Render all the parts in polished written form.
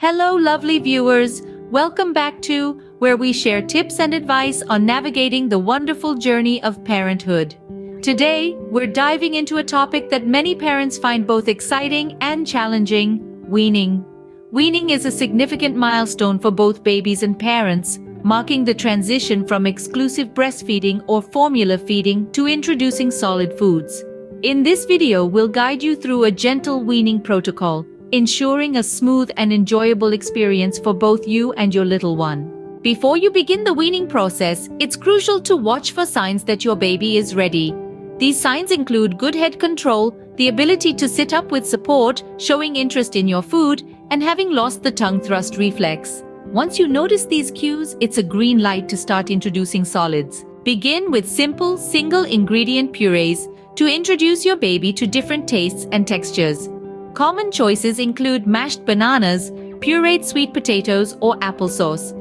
Hello, lovely viewers. Welcome back to where we share tips and advice on navigating the wonderful journey of parenthood. Today, we're diving into a topic that many parents find both exciting and challenging: weaning. Weaning is a significant milestone for both babies and parents, marking the transition from exclusive breastfeeding or formula feeding to introducing solid foods. In this video, we'll guide you through a gentle weaning protocol, ensuring a smooth and enjoyable experience for both you and your little one. Before you begin the weaning process, it's crucial to watch for signs that your baby is ready. These signs include good head control, the ability to sit up with support, showing interest in your food, and having lost the tongue thrust reflex. Once you notice these cues, it's a green light to start introducing solids. Begin with simple, single-ingredient purees to introduce your baby to different tastes and textures. Common choices include mashed bananas, pureed sweet potatoes, or applesauce.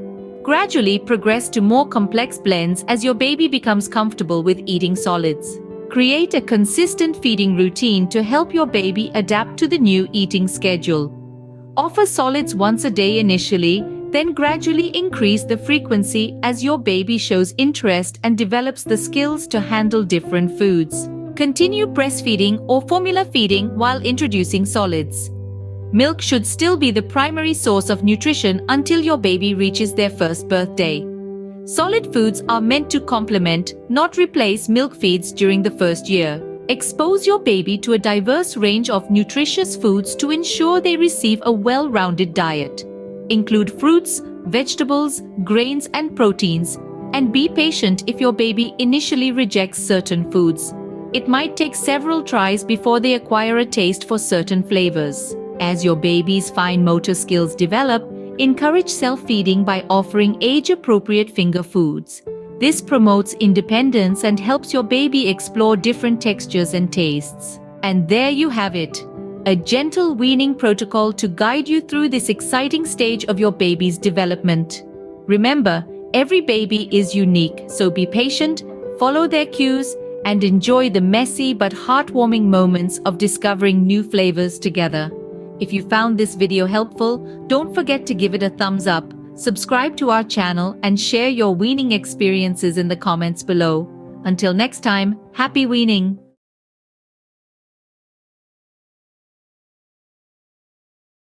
Gradually progress to more complex blends as your baby becomes comfortable with eating solids. Create a consistent feeding routine to help your baby adapt to the new eating schedule. Offer solids once a day initially, then gradually increase the frequency as your baby shows interest and develops the skills to handle different foods. Continue breastfeeding or formula feeding while introducing solids. Milk should still be the primary source of nutrition until your baby reaches their first birthday. Solid foods are meant to complement, not replace, milk feeds during the first year. Expose your baby to a diverse range of nutritious foods to ensure they receive a well-rounded diet. Include fruits, vegetables, grains, and proteins, and be patient if your baby initially rejects certain foods. It might take several tries before they acquire a taste for certain flavors. As your baby's fine motor skills develop, encourage self-feeding by offering age-appropriate finger foods. This promotes independence and helps your baby explore different textures and tastes. And there you have it, a gentle weaning protocol to guide you through this exciting stage of your baby's development. Remember, every baby is unique, so be patient, follow their cues, and enjoy the messy but heartwarming moments of discovering new flavors together. If you found this video helpful, don't forget to give it a thumbs up, subscribe to our channel, and share your weaning experiences in the comments below. Until next time, happy weaning!